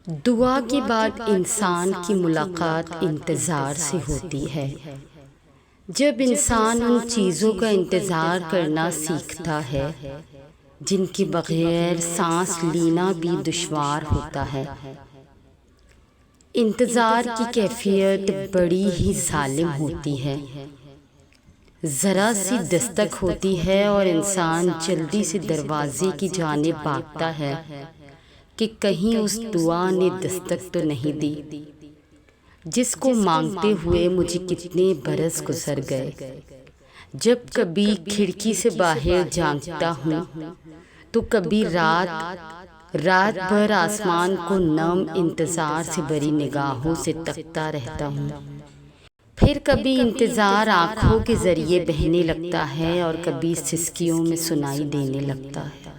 دعا کے بعد انسان کی ملاقات انتظار سے ہوتی ہے۔ جب انسان ان چیزوں کا انتظار کرنا سیکھتا ہے جن کے بغیر سانس لینا بھی دشوار ہوتا ہے۔ انتظار کی کیفیت بڑی ہی ظالم ہوتی ہے۔ ذرا سی دستک ہوتی ہے اور انسان جلدی سے دروازے کی جانب بھاگتا ہے کہ کہیں اس دعا نے دستک تو نہیں دی جس کو مانگتے ہوئے مجھے کتنے برس گزر گئے۔ جب کبھی کھڑکی سے باہر جھانکتا ہوں تو کبھی رات بھر آسمان کو نم انتظار سے بھری نگاہوں سے تکتا رہتا ہوں۔ پھر کبھی انتظار آنکھوں کے ذریعے بہنے لگتا ہے اور کبھی سسکیوں میں سنائی دینے لگتا ہے،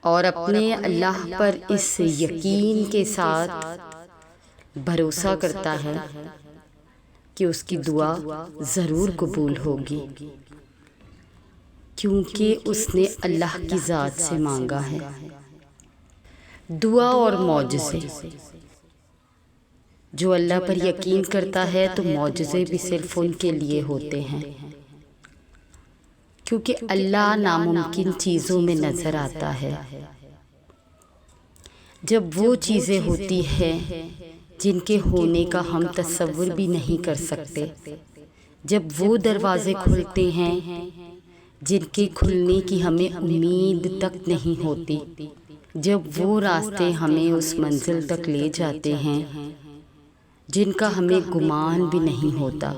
اور اپنے اللہ پر اس یقین کے ساتھ بھروسہ کرتا ہے کہ اس کی دعا ضرور قبول ہوگی، کیونکہ اس نے اللہ کی ذات سے مانگا ہے۔ دعا اور معجزے۔ جو اللہ پر یقین کرتا ہے تو معجزے بھی صرف ان کے لیے ہوتے ہیں، کیونکہ اللہ ناممکن چیزوں میں نظر آتا ہے۔ جب وہ چیزیں ہوتی ہیں جن کے ہونے کا ہم تصور بھی نہیں کر سکتے، جب وہ دروازے کھلتے ہیں جن کے کھلنے کی ہمیں امید تک نہیں ہوتی، جب وہ راستے ہمیں اس منزل تک لے جاتے ہیں جن کا ہمیں گمان بھی نہیں ہوتا،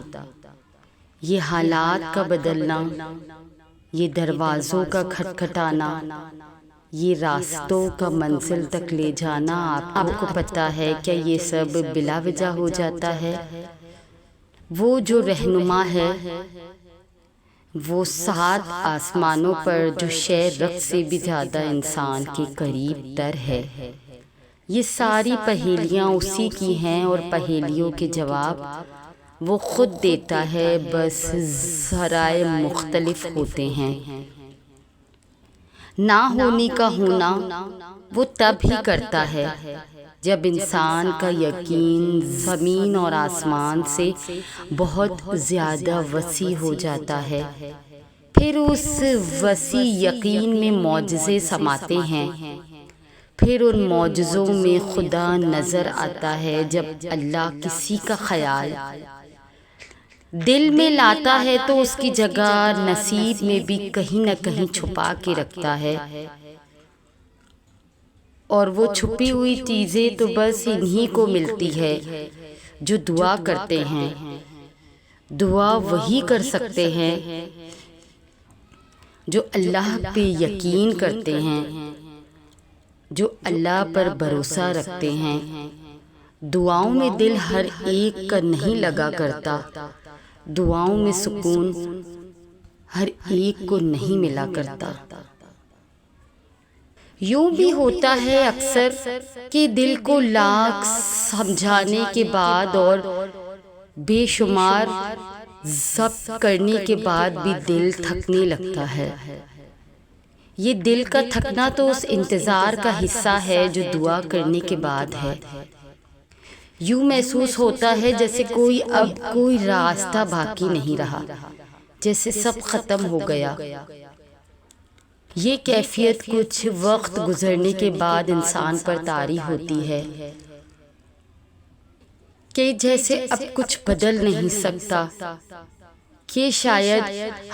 یہ حالات کا بدلنا، یہ دروازوں کا کھٹکھٹانا، یہ راستوں کا منزل تک لے جانا، آپ کو پتہ ہے کیا یہ سب بلا وجہ ہو جاتا ہے؟ وہ جو رہنما ہے وہ 7 آسمانوں پر جو شے رخ سے بھی زیادہ انسان کے قریب تر ہے، یہ ساری پہیلیاں اسی کی ہیں اور پہیلیوں کے جواب وہ خود دیتا ہے، بس ذرائع مختلف ہوتے ہیں۔ نہ ہونے کا ہونا وہ تب ہی کرتا ہے جب انسان کا یقین زمین اور آسمان سے بہت زیادہ وسیع ہو جاتا ہے۔ پھر اس وسیع یقین میں معجزے سماتے ہیں، پھر ان معجزوں میں خدا نظر آتا ہے۔ جب اللہ کسی کا خیال دل میں لاتا ہے تو اس کی جگہ نصیب میں بھی کہیں نہ کہیں چھپا کے رکھتا ہے، اور وہ چھپی ہوئی چیزیں تو بس انہی کو ملتی ہے جو دعا کرتے ہیں۔ دعا وہی کر سکتے ہیں جو اللہ پہ یقین کرتے ہیں، جو اللہ پر بھروسہ رکھتے ہیں۔ دعاؤں میں دل ہر ایک کا نہیں لگا کرتا، دعاؤں میں سکون ہر ایک کو نہیں ملا کرتا۔ یوں بھی ہوتا ہے اکثر کہ دل کو لاکھ سمجھانے کے بعد اور بے شمار ضبط کرنے کے بعد بھی دل تھکنے لگتا ہے۔ یہ دل کا تھکنا تو اس انتظار کا حصہ ہے جو دعا کرنے کے بعد ہے۔ یوں محسوس ہوتا ہے جیسے اب کوئی راستہ باقی نہیں رہا، جیسے سب ختم ہو گیا۔ یہ کیفیت کچھ وقت گزرنے کے بعد انسان پر طاری ہوتی ہے کہ جیسے اب کچھ بدل نہیں سکتا، کہ شاید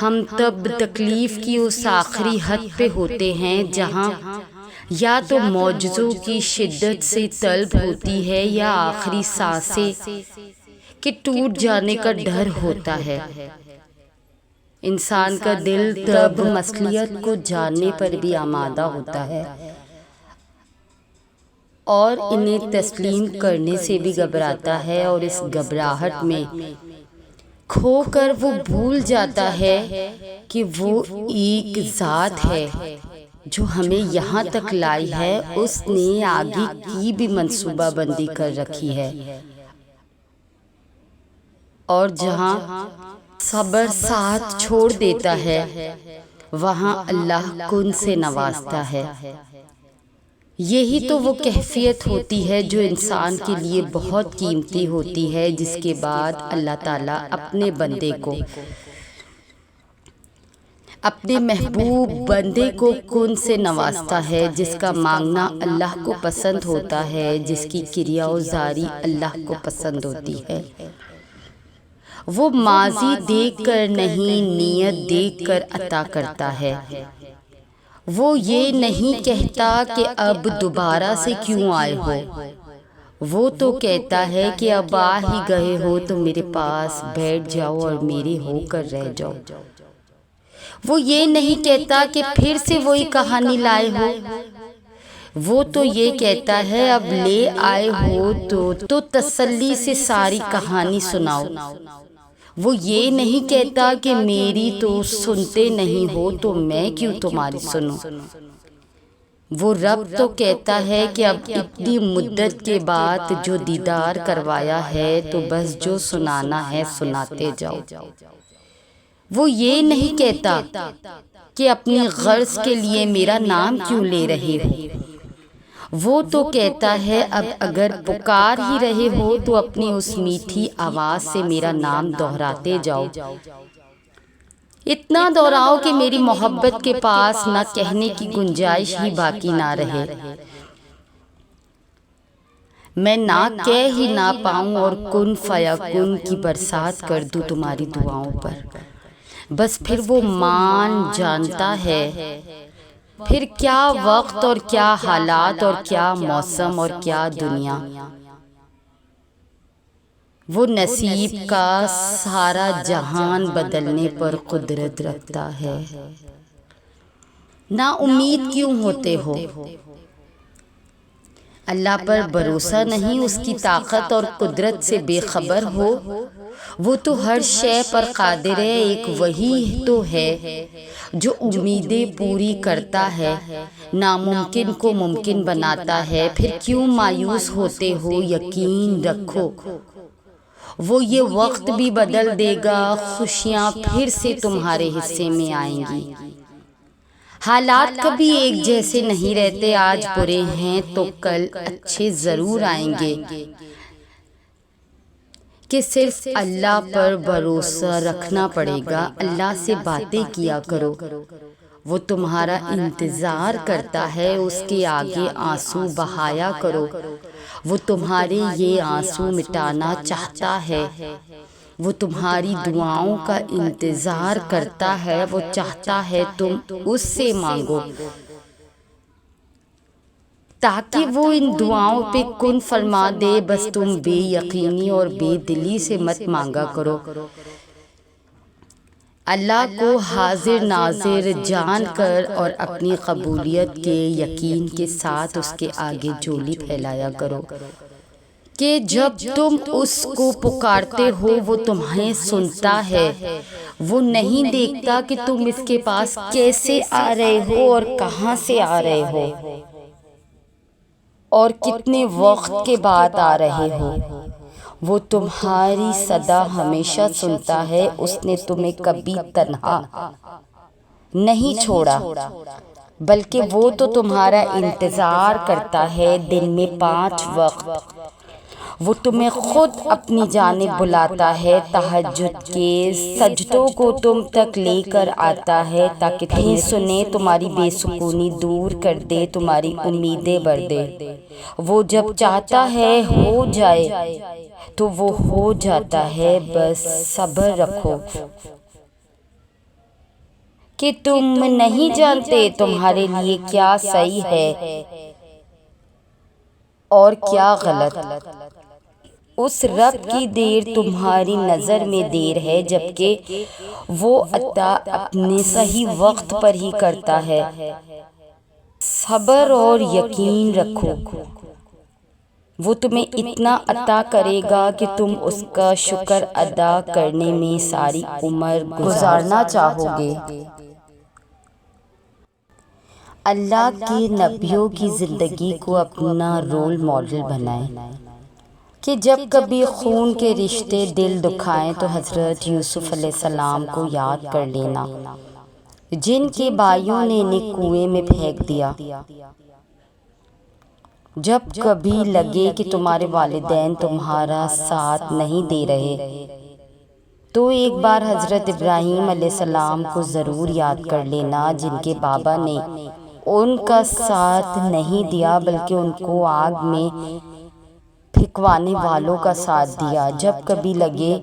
ہم تب تکلیف کی اس آخری حد پہ ہوتے ہیں جہاں یا تو معجزوں کی شدت سے طلب ہوتی ہے یا آخری سانسیں کہ ٹوٹ جانے کا ڈر ہوتا ہے۔ انسان کا دل تب مصلیت کو جاننے پر بھی آمادہ ہوتا ہے اور انہیں تسلیم کرنے سے بھی گھبراتا ہے، اور اس گھبراہٹ میں کھو کر وہ بھول جاتا ہے کہ وہ ایک ذات ہے جو ہمیں یہاں تک لائی ہے، اس نے آگے کی بھی منصوبہ بندی کر رکھی ہے، اور جہاں صبر ساتھ چھوڑ دیتا ہے وہاں اللہ کن سے نوازتا ہے۔ یہی تو وہ کیفیت ہوتی ہے جو انسان کے لیے بہت قیمتی ہوتی ہے، جس کے بعد اللہ تعالیٰ اپنے بندے کو، اپنے محبوب بندے کو کن سے نوازتا ہے، جس کا مانگنا اللہ کو پسند ہوتا ہے، جس کی کریا و زاری اللہ کو پسند ہوتی ہے۔ وہ ماضی دیکھ کر نہیں، نیت دیکھ کر عطا کرتا ہے۔ وہ یہ نہیں کہتا کہ اب دوبارہ سے کیوں آئے ہو، وہ تو کہتا ہے کہ اب آ ہی گئے ہو تو میرے پاس بیٹھ جاؤ اور میرے ہو کر رہ جاؤ۔ وہ یہ نہیں کہتا کہ پھر سے وہی کہانی لائے ہو، وہ تو یہ کہتا ہے اب لے آئے ہو تو تسلی سے ساری کہانی سناؤ۔ وہ یہ نہیں کہتا کہ میری تو سنتے نہیں ہو تو میں کیوں تمہاری سنوں۔ وہ رب تو کہتا ہے کہ اب اتنی مدت کے بعد جو دیدار کروایا ہے تو بس جو سنانا ہے سناتے جاؤ۔ وہ یہ نہیں کہتا کہ اپنی غرض کے لیے میرا نام کیوں لے رہے ہو، وہ تو کہتا ہے اب اگر پکار ہی رہے ہو تو اپنی اس میٹھی آواز سے میرا نام دہراتے جاؤ۔ اتنا دہراؤ کہ میری محبت کے پاس نہ کہنے کی گنجائش ہی باقی نہ رہے، میں نہ کہہ ہی نہ پاؤں اور کن فیکن کی برسات کر دوں تمہاری دعاؤں پر۔ بس پھر وہ مان جانتا ہے، پھر کیا وقت اور کیا حالات اور کیا موسم اور کیا دنیا، وہ نصیب کا سارا جہان بدلنے پر قدرت رکھتا ہے۔ نا امید کیوں ہوتے ہو؟ اللہ پر بھروسہ نہیں، اس کی طاقت اور قدرت سے بے خبر ہو؟ وہ تو ہر شے پر قادر ہے، ایک وہی تو ہے جو امیدیں پوری کرتا ہے، ناممکن کو ممکن بناتا ہے۔ پھر کیوں مایوس ہوتے ہو؟ یقین رکھو وہ یہ وقت بھی بدل دے گا، خوشیاں پھر سے تمہارے حصے میں آئیں گی۔ حالات کبھی ایک جیسے نہیں رہتے، آج برے ہیں تو کل اچھے ضرور آئیں گے، کہ صرف اللہ پر بھروسہ رکھنا پڑے گا۔ اللہ سے باتیں کیا کرو، وہ تمہارا انتظار کرتا ہے، اس کے آگے آنسو بہایا کرو، وہ تمہارے یہ آنسو مٹانا چاہتا ہے، وہ تمہاری دعاؤں کا انتظار کرتا ہے، وہ چاہتا ہے تم اس سے مانگو تاکہ وہ ان دعاؤں پہ کن فرما دے۔ بس تم بے یقینی اور بے دلی سے مت مانگا کرو، اللہ کو حاضر ناظر جان کر اور اپنی قبولیت کے یقین کے ساتھ اس کے آگے جھولی پھیلایا کرو، کہ جب تم اس کو پکارتے ہو وہ تمہیں سنتا ہے۔ وہ نہیں دیکھتا کہ تم اس کے پاس کیسے آ رہے ہو اور کہاں سے آ رہے ہو اور کتنے وقت کے بعد آ رہے ہو، وہ تمہاری صدا ہمیشہ سنتا ہے۔ اس نے تمہیں کبھی تنہا نہیں چھوڑا، بلکہ وہ تو تمہارا انتظار کرتا ہے دن میں 5 وقت۔ وہ تمہیں خود اپنی جانب بلاتا ہے، تہجد کے سجدوں کو تم تک لے کر آتا ہے تاکہ تمہیں سنے، تمہاری بے سکونی دور کر دے، تمہاری امیدیں بڑھ دے۔ وہ جب چاہتا ہے ہو جائے تو وہ ہو جاتا ہے، بس صبر رکھو، کہ تم نہیں جانتے تمہارے لیے کیا صحیح ہے اور کیا غلط۔ اس رب کی دیر تمہاری نظر میں دیر ہے، جبکہ وہ عطا اپنے صحیح وقت پر ہی کرتا ہے۔ صبر اور یقین رکھو، وہ تمہیں اتنا عطا کرے گا کہ تم اس کا شکر ادا کرنے میں ساری عمر گزارنا چاہو گے۔ اللہ کے نبیوں کی زندگی کو اپنا رول ماڈل بنائیں، کہ جب کبھی خون کے رشتے دل دکھائیں تو حضرت یوسف علیہ السلام کو یاد کر لینا، جن کے بھائیوں نے انہیں کنویں میں پھینک دیا۔ جب کبھی لگے کہ تمہارے والدین تمہارا ساتھ نہیں دے رہے تو ایک بار حضرت ابراہیم علیہ السلام کو ضرور یاد کر لینا، جن کے بابا نے ان کا ساتھ نہیں دیا بلکہ ان کو آگ میں پھینکوانے والوں کا ساتھ دیا۔ جب کبھی لگے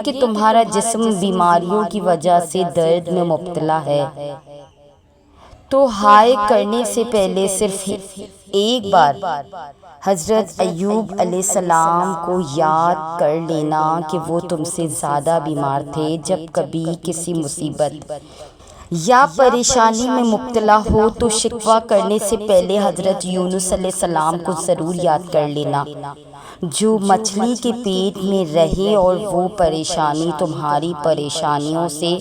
کہ تمہارا جسم بیماریوں کی وجہ سے درد میں مبتلا ہے تو ہائے کرنے سے پہلے صرف ایک بار حضرت ایوب علیہ السلام کو یاد کر لینا کہ وہ تم سے زیادہ بیمار تھے۔ جب کبھی کسی مصیبت یا پریشانی میں مبتلا ہو تو شکوہ کرنے سے پہلے حضرت یونس علیہ السلام کو ضرور یاد کر لینا، جو مچھلی کے پیٹ میں رہے اور وہ پریشانی تمہاری پریشانیوں سے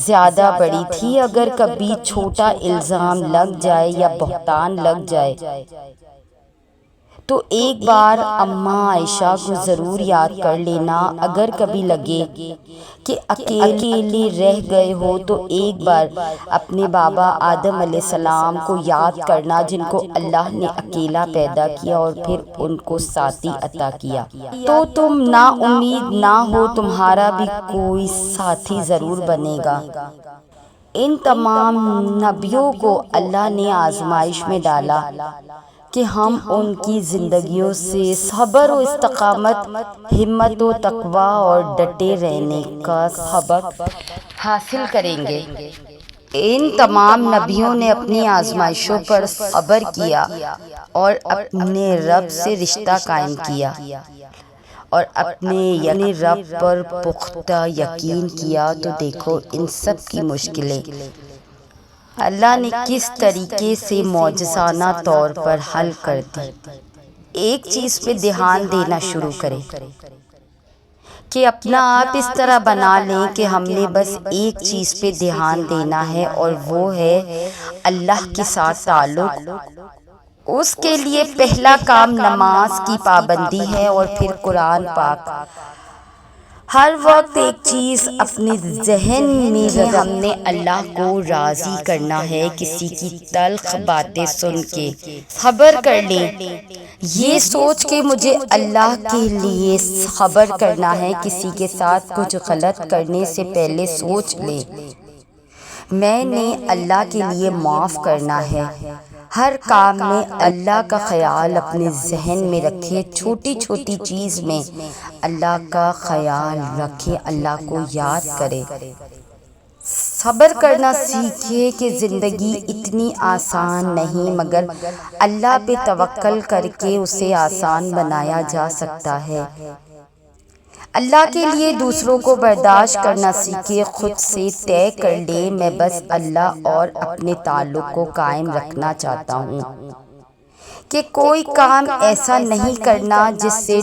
زیادہ بڑی تھی۔ اگر کبھی چھوٹا الزام لگ جائے یا بہتان لگ جائے تو ایک بار اماں عائشہ کو ضرور یاد کر لینا۔ اگر کبھی لگے کہ اکیلے رہ گئے ہو تو ایک بار اپنے بابا آدم علیہ السلام کو یاد کرنا، جن کو اللہ نے اکیلا پیدا کیا اور پھر ان کو ساتھی عطا کیا۔ تو تم نا امید نہ ہو، تمہارا بھی کوئی ساتھی ضرور بنے گا۔ ان تمام نبیوں کو اللہ نے آزمائش میں ڈالا کہ ہم ان کی زندگیوں سے صبر و استقامت، ہمت و تقویٰ اور ڈٹے رہنے کا سبق حاصل کریں گے۔ ان تمام نبیوں نے اپنی آزمائشوں پر صبر کیا اور اپنے رب سے رشتہ قائم کیا اور اپنے رب پر پختہ یقین کیا۔ تو دیکھو ان سب کی مشکلیں اللہ نے کس طریقے سے معجزانہ طور پر حل کر دی۔ ایک چیز پہ دھیان دینا شروع کریں کہ اپنا آپ اس طرح بنا لیں کہ ہم نے بس ایک چیز پہ دھیان دینا ہے، اور وہ ہے اللہ کے ساتھ تعلق۔ اس کے لیے پہلا کام نماز کی پابندی ہے اور پھر قرآن پاک۔ ہر وقت ایک چیز اپنے ذہن میں ہم نے اللہ کو راضی کرنا ہے۔ کسی کی تلخ باتیں سن کے صبر کر لیں، یہ سوچ کے مجھے اللہ کے لیے صبر کرنا ہے۔ کسی کے ساتھ کچھ غلط کرنے سے پہلے سوچ لیں، میں نے اللہ کے لیے معاف کرنا ہے۔ ہر کام میں اللہ کا خیال اپنے ذہن میں رکھے، چھوٹی چھوٹی چیز میں اللہ کا خیال رکھے، اللہ کو یاد کرے، صبر کرنا سیکھے کہ زندگی اتنی آسان نہیں، مگر اللہ پہ توکل کر کے اسے آسان بنایا جا سکتا ہے۔ اللہ کے لیے دوسروں کو برداشت کرنا سیکھے، خود سے طے کر لے میں بس اللہ اور اپنے تعلق کو قائم رکھنا چاہتا ہوں، کہ کوئی کام ایسا نہیں کرنا جس سے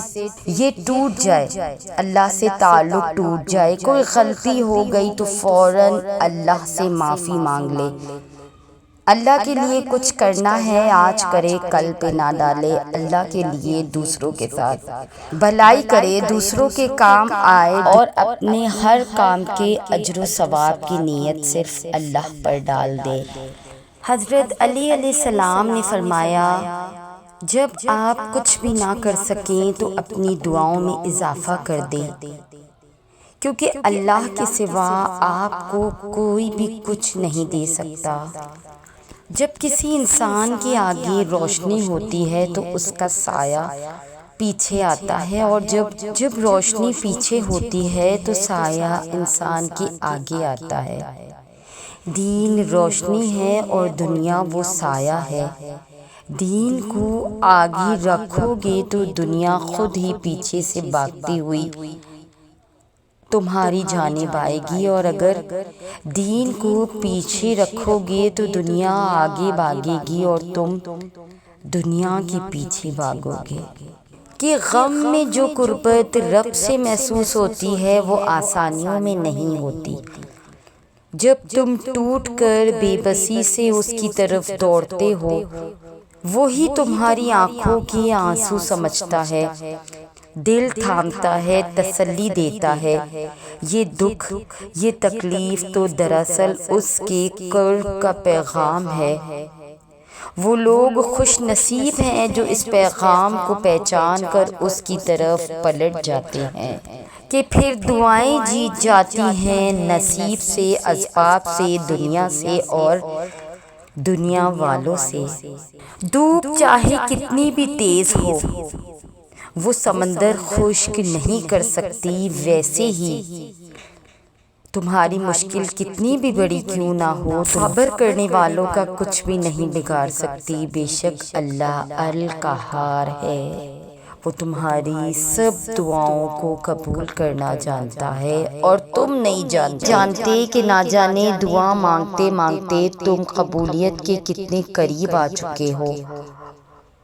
یہ ٹوٹ جائے، اللہ سے تعلق ٹوٹ جائے۔ کوئی غلطی ہو گئی تو فوراً اللہ سے معافی مانگ لے۔ اللہ کے لیے کچھ کرنا ہے، آج کرے کل پہ نہ ڈالے۔ اللہ کے لیے دوسروں کے ساتھ بھلائی کرے، دوسروں کے کام آئے، اور اپنے ہر کام کے اجر و ثواب کی نیت صرف اللہ پر ڈال دے۔ حضرت علی علیہ السلام نے فرمایا، جب آپ کچھ بھی نہ کر سکیں تو اپنی دعاؤں میں اضافہ کر دیں، کیونکہ اللہ کے سوا آپ کو کوئی بھی کچھ نہیں دے سکتا۔ جب کسی انسان کے آگے روشنی ہوتی ہے تو اس کا سایہ پیچھے آتا ہے، اور جب روشنی پیچھے ہوتی ہے تو سایہ انسان کے آگے آتا ہے۔ دین روشنی ہے اور دنیا وہ سایہ ہے۔ دین کو آگے رکھو گے تو دنیا خود ہی پیچھے سے بھاگتی ہوئی تمہاری جانب آئے گی، اور اگر دین کو پیچھے رکھو گے تو دنیا آگے بھاگے گی اور تم دنیا کے پیچھے بھاگو گے۔ کہ غم میں جو قربت رب سے محسوس ہوتی ہے وہ آسانیوں میں نہیں ہوتی۔ جب تم ٹوٹ کر بے بسی سے اس کی طرف دوڑتے ہو، وہی تمہاری آنکھوں کے آنسو سمجھتا ہے، دل تھامتا ہے، تسلی دیتا ہے۔ یہ دکھ، یہ تکلیف تو دراصل اس کے قرب کا پیغام ہے، وہ لوگ خوش نصیب ہیں جو اس پیغام کو پہچان کر اس کی طرف پلٹ جاتے ہیں کہ پھر دعائیں جیت جاتی ہیں نصیب سے، اسباب سے، دنیا سے اور دنیا والوں سے۔ دھوپ چاہے کتنی بھی تیز ہو وہ سمندر خشک نہیں کر سکتی، ویسے ہی تمہاری مشکل کتنی بھی بڑی کیوں نہ ہو صبر کرنے والوں کا کچھ بھی نہیں بگاڑ سکتی۔ بے شک اللہ القہار ہے، وہ تمہاری سب دعاؤں کو قبول کرنا جانتا ہے اور تم نہیں جانتے کہ نہ جانے دعا مانگتے مانگتے تم قبولیت کے کتنے قریب آ چکے ہو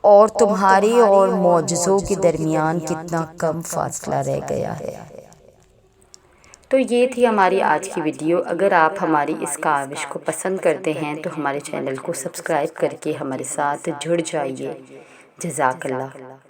اور تمہارے اور معجزوں کے درمیان کتنا کم فاصلہ رہ گیا ہے۔ تو یہ تھی ہماری آج کی ویڈیو۔ اگر آپ ہماری اس کاوش کو پسند کرتے ہیں تو ہمارے چینل کو سبسکرائب کر کے ہمارے ساتھ جڑ جائیے۔ جزاک اللہ۔